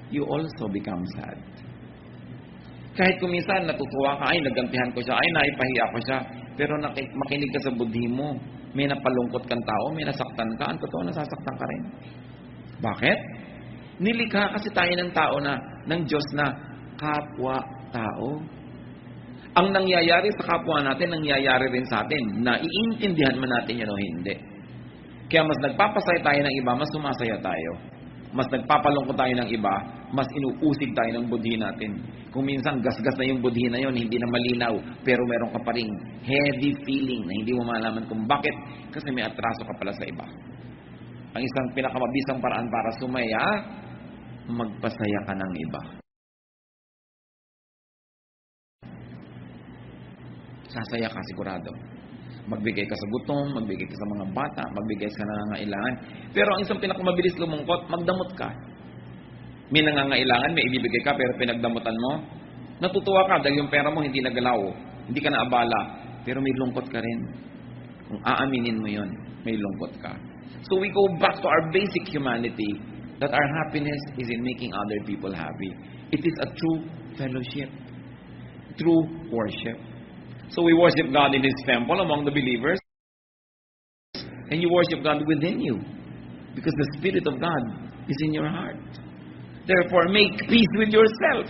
you also become sad. Kahit kuminsan natutuwa ka, ay nagantihan ko siya, ay naipahiya ko siya, pero makinig ka sa budhi mo, may napalungkot kang tao, may nasaktan ka, ang totoo nasasaktan ka rin. Bakit? Nilikha kasi tayo ng tao na, ng Diyos na kapwa-tao. Ang nangyayari sa kapwa natin, nangyayari rin sa atin, na iintindihan man natin yun o hindi. Kaya mas nagpapasaya tayo ng iba, mas sumasaya tayo. mas nagpapalungkot tayo ng iba, mas inuusig tayo ng budhi natin. Kung minsan gasgas na yung budhi na yon, hindi na malinaw, pero meron ka pa ring heavy feeling na hindi mo malaman kung bakit, kasi may atraso ka pala sa iba. Ang isang pinakamabisang paraan para sumaya, magpasaya ka ng iba. Sasaya ka sigurado. Magbigay ka sa gutom, magbigay ka sa mga bata, magbigay sa nangangailangan. Pero ang isang pinakamabilis lumungkot, magdamot ka. May nangangailangan, may ibibigay ka, pero pinagdamutan mo, natutuwa ka dahil yung pera mo hindi nagalaw, hindi ka naabala, pero may lungkot ka rin. Kung aaminin mo yun, may lungkot ka. So we go back to our basic humanity, that our happiness is in making other people happy. It is a true fellowship, true worship. So we worship God in His temple among the believers, and you worship God within you, because the Spirit of God is in your heart. Therefore, make peace with yourself.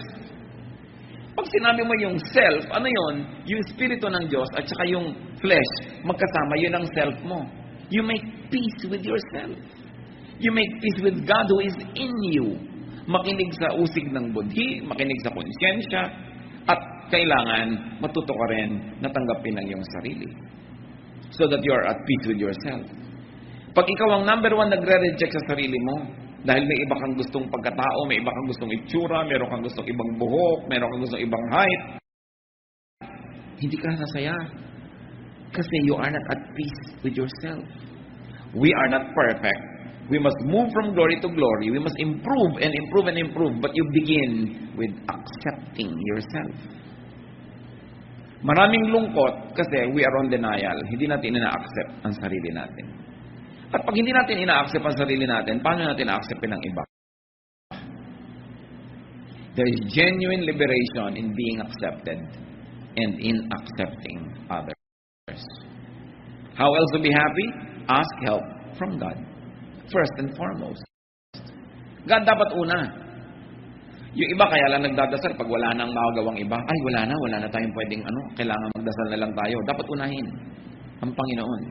Pag sinabi mo yung self, ano yun? Yung Espiritu ng Diyos at saka yung flesh, magkasama, yun ang self mo. You make peace with yourself. You make peace with God who is in you. Makinig sa usig ng budhi, makinig sa konsyensya, at kailangan matuto ka rin na tanggapin ang iyong sarili. So that you are at peace with yourself. Pag ikaw ang number one nagre-reject sa sarili mo, dahil may iba kang gustong pagkatao, may iba kang gustong itsura, meron kang gustong ibang buhok, meron kang gustong ibang height, hindi ka sasaya. Kasi you are not at peace with yourself. We are not perfect. We must move from glory to glory. We must improve and improve and improve. But you begin with accepting yourself. Maraming lungkot kasi we are on denial. Hindi natin ina-accept ang sarili natin. At pag hindi natin ina-accept ang sarili natin, paano natin na-acceptin ng iba? There is genuine liberation in being accepted and in accepting others. How else to be happy? Ask help from God. First and foremost. God dapat una. Yung iba kaya lang nagdadasal pag wala nang magagawang iba. Ay, wala na tayong pwedeng kailangan magdasal na lang tayo. Dapat unahin ang Panginoon.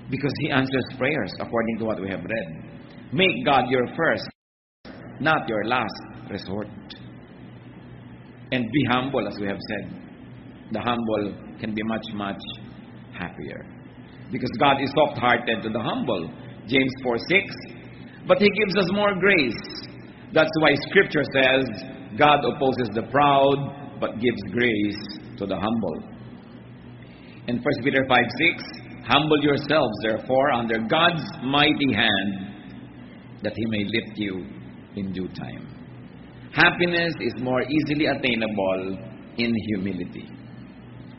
Because He answers prayers according to what we have read. Make God your first, not your last resort. And be humble, as we have said. The humble can be much, much happier. Because God is soft-hearted to the humble. James 4:6. But He gives us more grace. That's why Scripture says, God opposes the proud, but gives grace to the humble. In 1 Peter 5:6, humble yourselves, therefore, under God's mighty hand, that He may lift you in due time. Happiness is more easily attainable in humility.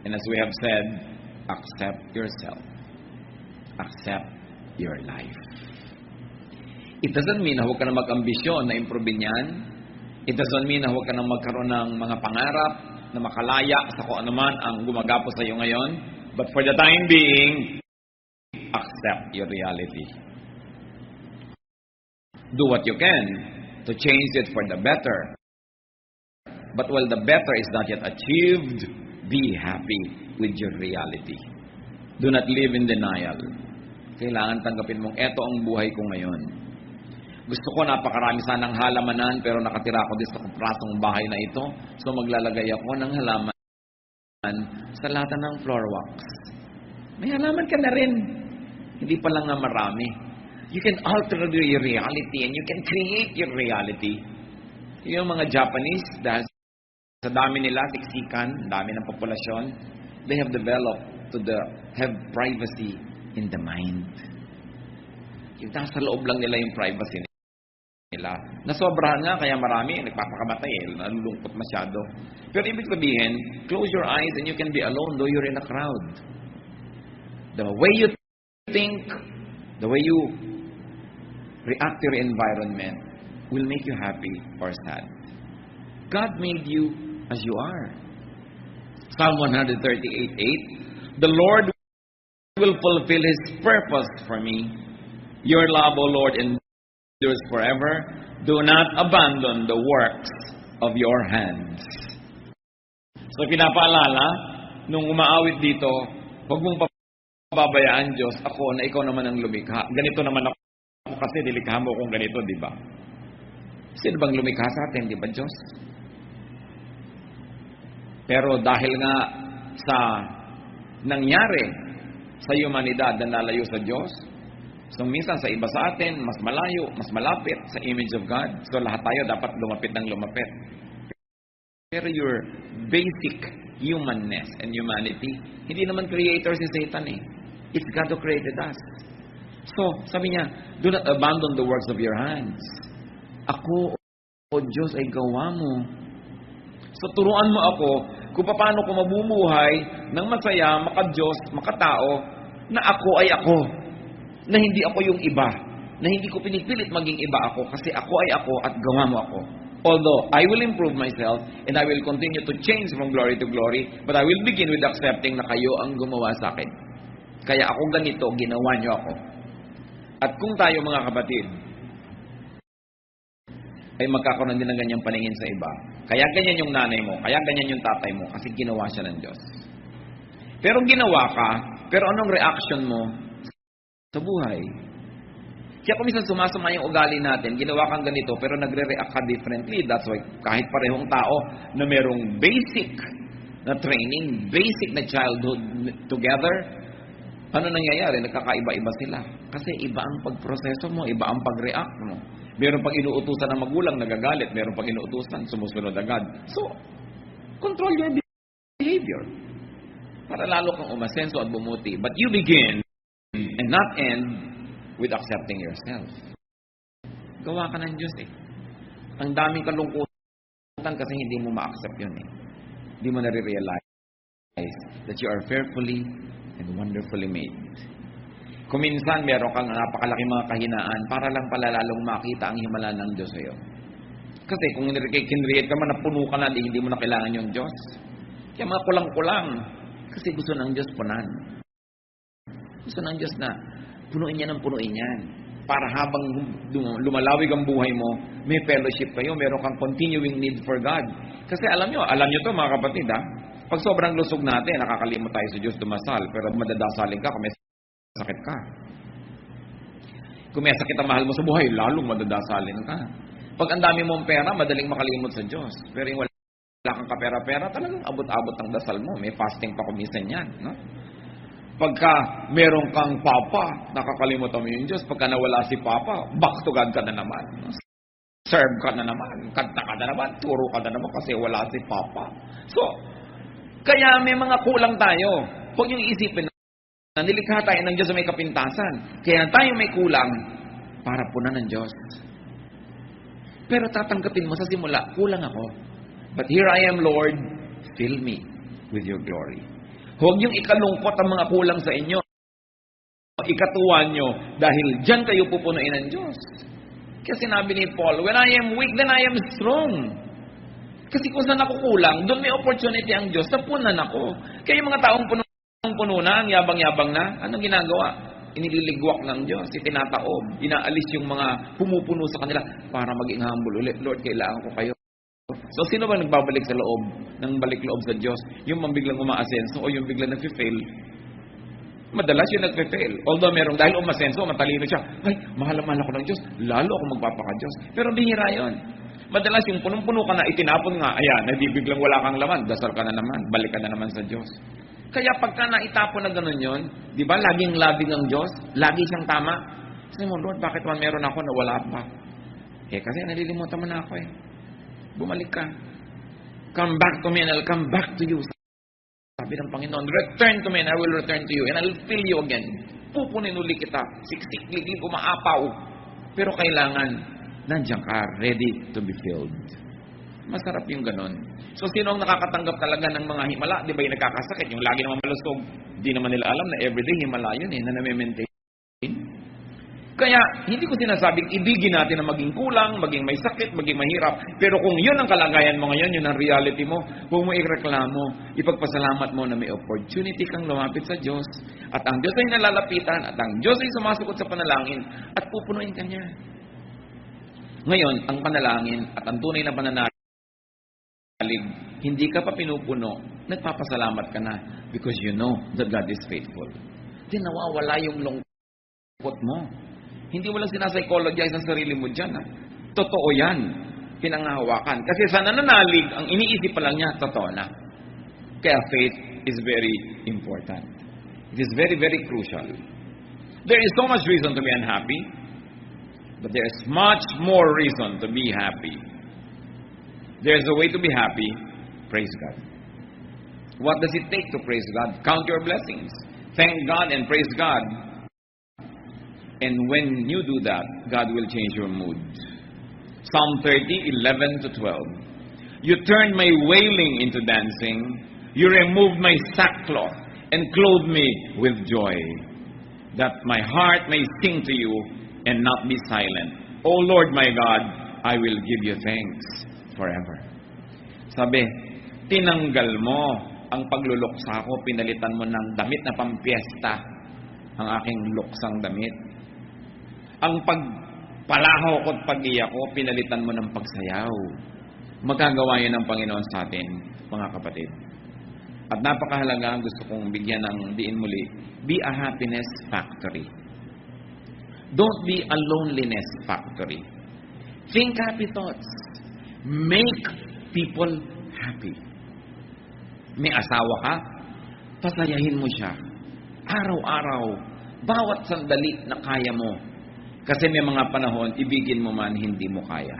And as we have said, accept yourself. Accept your life. It doesn't mean na huwag ka na mag-ambisyon na improvein yan. It doesn't mean na huwag ka na magkaroon ng mga pangarap na makalaya sa kung anuman ang gumagapo sa iyo ngayon. But for the time being, accept your reality. Do what you can to change it for the better. But while the better is not yet achieved, be happy with your reality. Do not live in denial. Kailangan tanggapin mong eto ang buhay ko ngayon. Gusto ko napakarami sanang halamanan pero nakatira ako dito sa prasong bahay na ito. So maglalagay ako ng halaman sa lata ng floor wax. May halaman ka na rin. Hindi pa lang na marami. You can alter your reality and you can create your reality. Yung mga Japanese, dahil sa dami nila, siksikan, dami ng populasyon, they have developed to have privacy in the mind. Yung nasa loob lang nila yung privacy nila. Nasobrahan nga, kaya marami, nagpapakamatay nalulungkot masyado. Pero ibig sabihin, close your eyes and you can be alone though you're in a crowd. The way you think, the way you react to your environment will make you happy or sad. God made you as you are. Psalm 138:8, the Lord will fulfill His purpose for me. Your love, O Lord, endures forever. Do not abandon the works of your hands. So pinapaalala, nung umaawit dito, huwag mong pababayaan, Diyos, ako na ikaw naman ang lumikha. Ganito naman ako kasi nilikha mo kung ganito, di ba? Sino bang lumikha sa atin, di ba, Diyos? Pero dahil nga sa nangyari sa humanidad na nalayo sa Diyos, so minsan sa iba sa atin, mas malayo, mas malapit sa image of God. So lahat tayo dapat lumapit ng lumapit. Pero your basic humanness and humanity, hindi naman creator si Satan eh. It's God who created us. So, sabi niya, do not abandon the works of your hands. Ako, O Diyos, ay gawa mo. So, turuan mo ako kung paano ko mabubuhay ng masaya, maka-Diyos, makatao, na ako ay ako. Na hindi ako yung iba. Na hindi ko pinipilit maging iba ako kasi ako ay ako at gawa mo ako. Although, I will improve myself and I will continue to change from glory to glory, but I will begin with accepting na kayo ang gumawa sa akin. Kaya ako ganito, ginawa niyo ako. At kung tayo mga kapatid, ay magkakaroon din ng ganyang paningin sa iba, kaya ganyan yung nanay mo, kaya ganyan yung tatay mo, kasi ginawa siya ng Diyos. Pero ginawa ka, pero anong reaction mo sa buhay? Kaya kung minsan sumasama yung ugali natin, ginawa kang ganito, pero nagre-react ka differently. That's why kahit parehong tao na merong basic na training, basic na childhood together, ano nangyayari? Nagkakaiba-iba sila. Kasi iba ang pagproseso mo, iba ang pag-react mo. Meron pang inuutusan ng magulang, nagagalit. Meron pang inuutusan, sumusunod agad. So, control your behavior. Para lalo kang umasenso at bumuti. But you begin and not end with accepting yourself. Gawa ka ng Diyos eh. Ang daming kalungkutan kasi hindi mo ma-accept yun eh. Hindi mo nare-realize that you are fearfully and wonderfully made. Kung minsan meron kang napakalaki mga kahinaan, para lang pala lalong makita ang himala ng Diyos sa'yo. Kasi kung kinreate ka man, napuno ka na, hindi mo na kailangan yung Diyos. Kaya mga kulang-kulang. Kasi gusto ng Diyos punan. Gusto ng Diyos na punuin niya ng punuin yan. Para habang lumalawig ang buhay mo, may fellowship kayo, meron kang continuing need for God. Kasi alam nyo to mga kapatid ha, pag sobrang lusog natin, nakakalimot tayo sa Diyos dumasal, pero madadasalin ka kung may sakit ka. Kung may sakit ang mahal mo sa buhay, lalong madadasalin ka. Pag ang dami mong pera, madaling makalimot sa Diyos. Pero yung wala kang kapera-pera, talagang abot-abot ang dasal mo. May fasting pa kumisan yan. No? Pagka meron kang papa, nakakalimutan mo yung Diyos. Pagka nawala si papa, back to God ka na naman. Serve ka na naman. Kanta ka na naman. Turo ka na naman kasi wala si papa. So, kaya may mga kulang tayo. Huwag yung isipin na nilikha tayo ng Diyos sa may kapintasan. Kaya tayo may kulang para punan ng Diyos. Pero tatanggapin mo sa simula, kulang ako. But here I am, Lord, fill me with your glory. Huwag yung ikalungkot ang mga kulang sa inyo. Ikatuwa nyo dahil dyan kayo pupunuin ng Diyos. Kasi sinabi ni Paul, when I am weak, then I am strong. Kasi kung saan ako kulang, doon may opportunity ang Diyos, napunan ako. Kaya yung mga taong puno na, ang yabang-yabang na, anong ginagawa? Iniligwak ng Diyos, itinataob, inaalis yung mga pumupuno sa kanila para maging humble ulit. Lord, kailangan ko kayo. So, sino ba nagbabalik sa loob, ng balik loob sa Diyos? Yung biglang umaasenso o yung biglang nag-fail? Madalas yung nag-fail. Although merong dahil umasenso, matalino siya, ay, mahal-mahal ako ng Diyos, lalo ako magpapaka-Diyos. Pero bihira yun. Madalas yung punong-puno ka na, itinapon nga, ayan, biglang wala kang laman, dasal ka na naman, balik ka na naman sa Diyos. Kaya pagka naitapon na gano'n yun, di ba, laging labing ang Diyos, lagi siyang tama. Sabi mo, Lord, bakit man meron ako na wala pa? Kasi nalilimutan mo na ako eh. Bumalik ka. Come back to me and I'll come back to you. Sabi ng Panginoon, return to me and I will return to you and I'll fill you again. Pupunin uli kita. Siksik-liglig, umaapaw. Pero kailangan, nandiyan ka, ready to be filled. Masarap yung ganon. So, sino ang nakakatanggap talaga ng mga himala? Di ba yung nagkakasakit? Yung lagi naman malusog. Di naman nila alam na everyday himala yun na nami-maintain. Kaya, hindi ko sinasabing ibigin natin na maging kulang, maging may sakit, maging mahirap. Pero kung yun ang kalagayan mo ngayon, yun ang reality mo, huwag mo ireklamo, ipagpasalamat mo na may opportunity kang lumapit sa Diyos. At ang Diyos ay nalalapitan, at ang Diyos ay sumasagot sa panalangin, at pupunuin ka niya. Ngayon, ang panalangin at ang tunay na pananalig, hindi ka pa pinupuno, nagpapasalamat ka na because you know that God is faithful. Di nawawala yung lungkot mo. Hindi mo lang sinapsychologize ang sarili mo dyan. Ha? Totoo yan. Pinangahawakan. Kasi sa nananalig, ang iniisip pa lang niya, totoo na. Kaya faith is very important. It is very, very crucial. There is so much reason to be unhappy, but there is much more reason to be happy. There is a way to be happy. Praise God. What does it take to praise God? Count your blessings. Thank God and praise God. And when you do that, God will change your mood. Psalm 30:11-12. You turned my wailing into dancing. You removed my sackcloth and clothed me with joy, that my heart may sing to you and not be silent. O Lord my God, I will give you thanks forever. Sabi, tinanggal mo ang pagluluksa ko, pinalitan mo ng damit na pampiesta ang aking luksang damit. Ang pagpalaho ko at pag-iyak ko, pinalitan mo ng pagsayaw. Magagawa yan ng Panginoon sa atin, mga kapatid. At napakahalaga, gusto kong bigyan ng diin muli, be a happiness factory. Don't be a loneliness factory. Think happy thoughts. Make people happy. May asawa ka, pasayahin mo siya. Araw-araw, bawat sandali na kaya mo. Kasi may mga panahon, ibigin mo man, hindi mo kaya.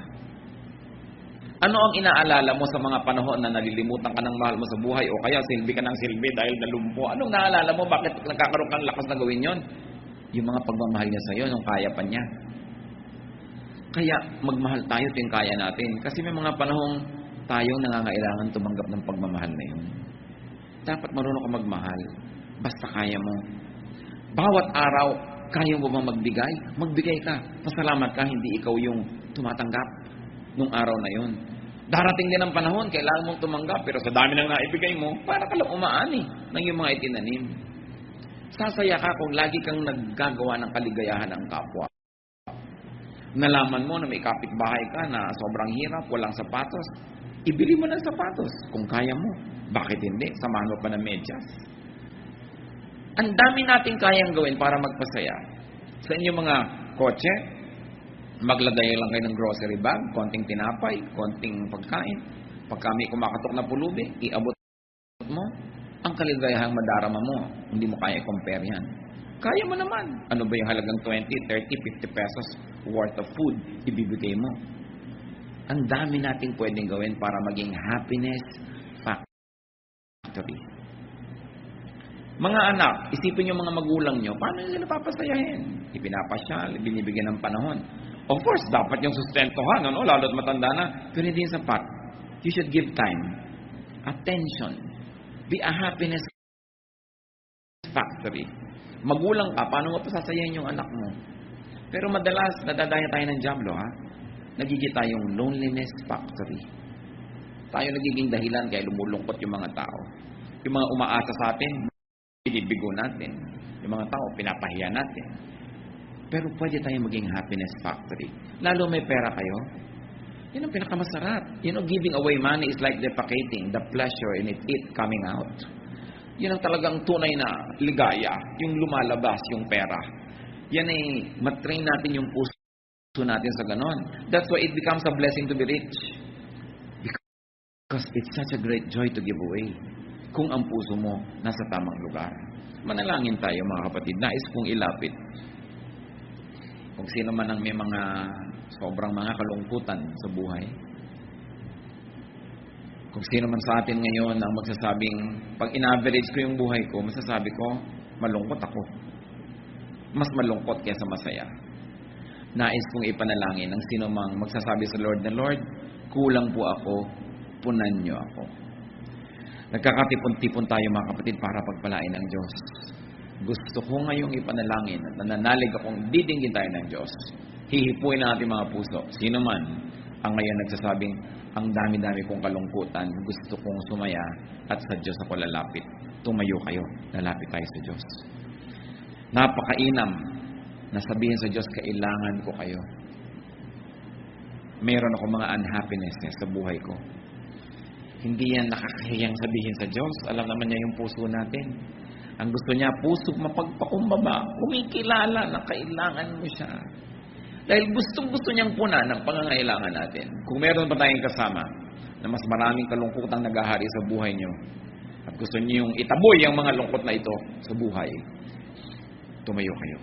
Ano ang inaalala mo sa mga panahon na nalilimutan ka ng mahal mo sa buhay o kaya silbi ka ng silbi dahil nalumpo? Anong naalala mo? Bakit nagkakaroon kang lakas na gawin yon? Yung mga pagmamahal niya sa iyo, nung kaya pa niya. Kaya magmahal tayo ting kaya natin. Kasi may mga panahong tayong nangangailangan tumanggap ng pagmamahal na yun. Dapat marunong ka magmahal. Basta kaya mo. Bawat araw, kaya mo bang magbigay? Magbigay ka. Pasalamat ka, hindi ikaw yung tumatanggap nung araw na yun. Darating din ang panahon, kailangan mong tumanggap, pero sa dami nang naibigay mo, para ka lang umaani ng iyong mga itinanim. Sasaya ka kung lagi kang naggagawa ng kaligayahan ng kapwa. Nalaman mo na may kapitbahay ka na sobrang hirap, walang sapatos, ibili mo ng sapatos kung kaya mo. Bakit hindi? Samahan mo pa ng medyas. Ang dami nating kayang gawin para magpasaya. Sa inyong mga kotse, maglagay lang kayo ng grocery bag, konting tinapay, konting pagkain. Pagka may kumakatok na pulubi, iabot mo. Ang kaligayahang madarama mo, hindi mo kaya i-compare yan. Kaya mo naman. Ano ba yung halagang 20, 30, 50 pesos worth of food ibibigay mo? Ang dami nating pwedeng gawin para maging happiness factory. Mga anak, isipin yung mga magulang nyo, paano nila papasayahin? Ipinapasyal, binibigyan ng panahon. Of course, dapat yung sustentuhan, lalo't matanda na, pero hindi yung sapat. You should give time, attention. Be a happiness factory. Magulang ka, paano mo pasasayahin yung anak mo? Pero madalas, nadadaya tayo ng diablo, ha? Nagiging tayong loneliness factory. Tayo nagiging dahilan kaya lumulungkot yung mga tao. Yung mga umaasa sa atin, binibigo natin. Yung mga tao, pinapahiya natin. Pero pwede tayong maging happiness factory. Lalo may pera kayo, yun ang pinakamasarap. Giving away money is like defecating, the pleasure in it coming out. Yun ang talagang tunay na ligaya, yung lumalabas, yung pera. Yan ay matrain natin yung puso natin sa ganon. That's why it becomes a blessing to be rich. Because it's such a great joy to give away. Kung ang puso mo nasa tamang lugar. Manalangin tayo mga kapatid. Nais kong ilapit. Kung sino man ang may mga sobrang mga kalungkutan sa buhay. Kung sino man sa atin ngayon ang magsasabing, pag in-average ko yung buhay ko, masasabi ko, malungkot ako. Mas malungkot kaysa masaya. Nais kong ipanalangin ang sino mang magsasabi sa Lord na, Lord, kulang po ako, punan niyo ako. Nagkakatipon-tipon tayo mga kapatid para pagpalain ng Diyos. Gusto ko ngayong ipanalangin at nananalig akong didinggin tayo ng Diyos. Hihipuin ang ating mga puso. Sino man ang ngayon nagsasabing, ang dami-dami kong kalungkutan, gusto kong sumaya at sa Diyos ako lalapit. Tumayo kayo, lalapit tayo sa Diyos. Napakainam na sabihin sa Diyos, kailangan ko kayo. Meron ako mga unhappinesses sa buhay ko. Hindi yan nakakahiyang sabihin sa Diyos. Alam naman niya yung puso natin. Ang gusto niya, puso mapagpakumbaba, kumikilala na kailangan mo siya. Dahil gustong-gusto niyang punan ang pangangailangan natin. Kung meron pa tayong kasama na mas maraming kalungkutang naghahari sa buhay niyo, at gusto niyo yung itaboy ang mga lungkot na ito sa buhay, tumayo kayo.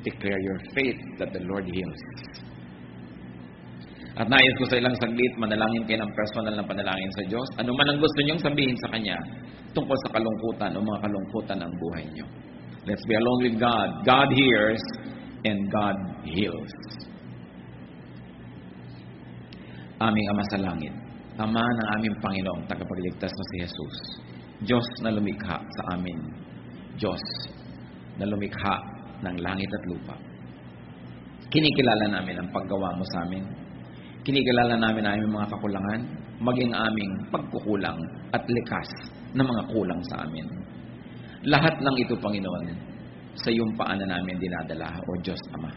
Declare your faith that the Lord heals. At nais ko sa ilang saglit, manalangin kayo ng personal na panalangin sa Diyos. Ano man ang gusto niyong sabihin sa Kanya tungkol sa kalungkutan o mga kalungkutan ng buhay niyo. Let's be alone with God. God hears and God heals. Aming Ama sa langit, Ama ng aming Panginoong tagapagligtas na si Jesus, Diyos na lumikha sa amin, Diyos na lumikha ng langit at lupa. Kinikilala namin ang paggawa mo sa amin. Kinikilala namin ang aming mga kakulangan, maging aming pagkukulang at likas na mga kulang sa amin. Lahat ng ito, Panginoon, sa iyong paanan namin dinadala, O Diyos Ama.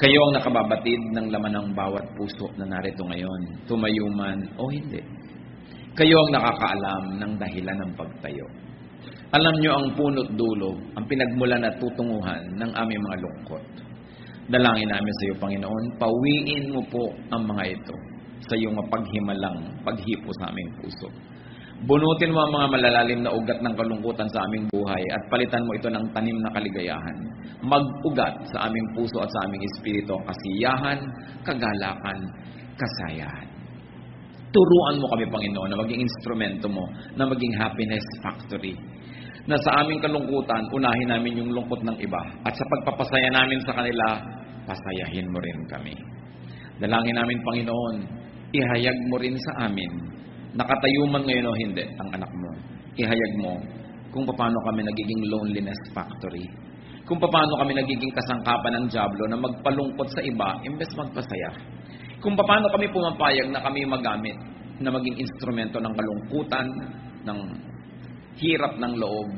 Kayo ang nakababatid ng laman ng bawat puso na narito ngayon, tumayo man o hindi. Kayo ang nakakaalam ng dahilan ng pagtayo. Alam nyo ang punot dulo, ang pinagmulan at tutunguhan ng aming mga lungkot. Dalangin namin sa iyo, Panginoon, pawiin mo po ang mga ito sa iyong mapaghimalang paghipo sa aming puso. Bunutin mo ang mga malalalim na ugat ng kalungkutan sa aming buhay at palitan mo ito ng tanim na kaligayahan. Mag-ugat sa aming puso at sa aming espiritu ang kasiyahan, kagalakan, kasayahan. Turuan mo kami, Panginoon, na maging instrumento mo, na maging happiness factory. Na sa aming kalungkutan, unahin namin yung lungkot ng iba. At sa pagpapasaya namin sa kanila, pasayahin mo rin kami. Dalangin namin, Panginoon, ihayag mo rin sa amin, nakatayo man ngayon o hindi, ang anak mo. Ihayag mo kung paano kami nagiging loneliness factory. Kung paano kami nagiging kasangkapan ng dyablo na magpalungkot sa iba imbes magpasaya. Kung paano kami pumapayag na kami magamit na maging instrumento ng kalungkutan, ng hirap ng loob.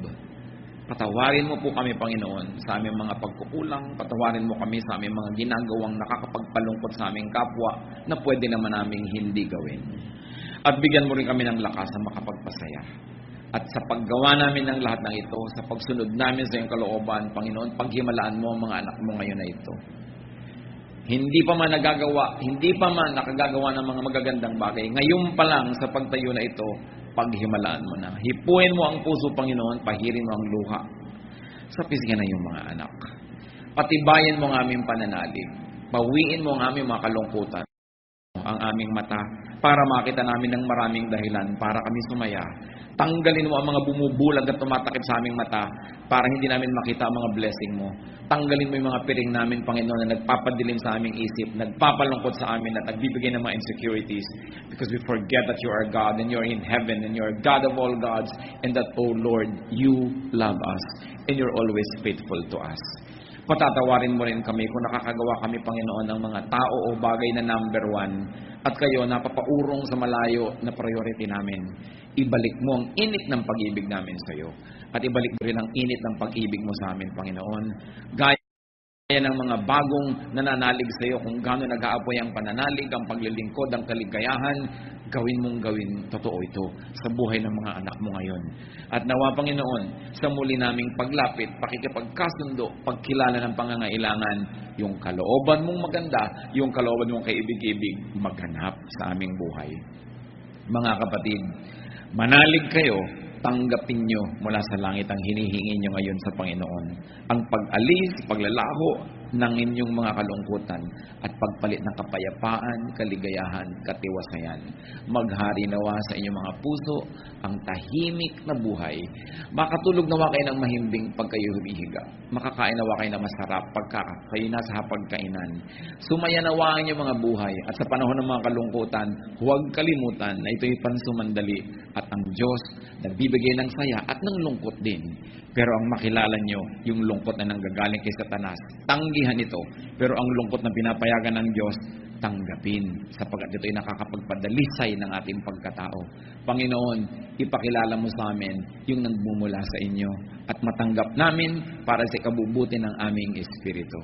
Patawarin mo po kami, Panginoon, sa aming mga pagkukulang. Patawarin mo kami sa aming mga ginagawang nakakapagpalungkot sa aming kapwa na pwede naman naming hindi gawin. At bigyan mo rin kami ng lakas na makapagpasaya. At sa paggawa namin ng lahat ng ito, sa pagsunod namin sa iyong kalooban, Panginoon, paghimalaan mo ang mga anak mo ngayon na ito. Hindi pa man nakagagawa ng mga magagandang bagay. Ngayon pa lang sa pagtayo na ito, paghimalaan mo na. Hipuin mo ang puso, Panginoon, pahirin mo ang luha sa pisngan ng iyong mga anak. Patibayan mo ang aming pananalig. Pawiin mo ang aming mga kalungkutan, ang aming mata, para makita namin ng maraming dahilan para kami sumaya. Tanggalin mo ang mga bumubulag at tumatakip sa aming mata para hindi namin makita ang mga blessing mo. Tanggalin mo yung mga piring namin, Panginoon, na nagpapadilim sa aming isip, nagpapalungkot sa amin at nagbibigay ng mga insecurities, because we forget that you are God and you are in heaven and you are God of all gods, and that, oh Lord, you love us and you're always faithful to us. Patatawarin mo rin kami kung nakakagawa kami, Panginoon, ng mga tao o bagay na number one at kayo napapaurong sa malayo na priority namin. Ibalik mo ang init ng pag-ibig namin sa iyo at ibalik mo rin ang init ng pag-ibig mo sa amin, Panginoon. Gaya ng mga bagong nananalig sa iyo, kung gaano nag-aapoy ang pananalig, ang paglilingkod, ang kaligayahan, gawin totoo ito sa buhay ng mga anak mo ngayon. At nawa, Panginoon, sa muli naming paglapit, pakikipagkasundo, pagkilala ng pangangailangan, yung kalooban mong maganda, yung kalooban mong kaibig-ibig, maghanap sa aming buhay. Mga kapatid, manalig kayo, tanggapin nyo mula sa langit ang hinihingi nyo ngayon sa Panginoon. Ang pag-alis, paglalaho ng inyong mga kalungkutan at pagpalit ng kapayapaan, kaligayahan, katiwasayan. Maghari nawa sa inyong mga puso ang tahimik na buhay. Makatulog nawa kayo ng mahimbing pag kayo humihiga. Makakain nawa kayo na masarap pagka kayo nasa hapagkainan. Sumaya nawa ang inyong mga buhay at sa panahon ng mga kalungkutan, huwag kalimutan na ito'y pansumandali at ang Diyos nagbibigay ng saya at ng lungkot din. Pero ang makilala nyo, yung lungkot na nanggagaling kay Satanas, tanggihan ito. Pero ang lungkot na pinapayagan ng Diyos, tanggapin, sapagkat ito'y nakakapagpadalisay ng ating pagkatao. Panginoon, ipakilala mo sa amin yung nagmumula sa inyo at matanggap namin para sa ikabubuti ng aming espiritu.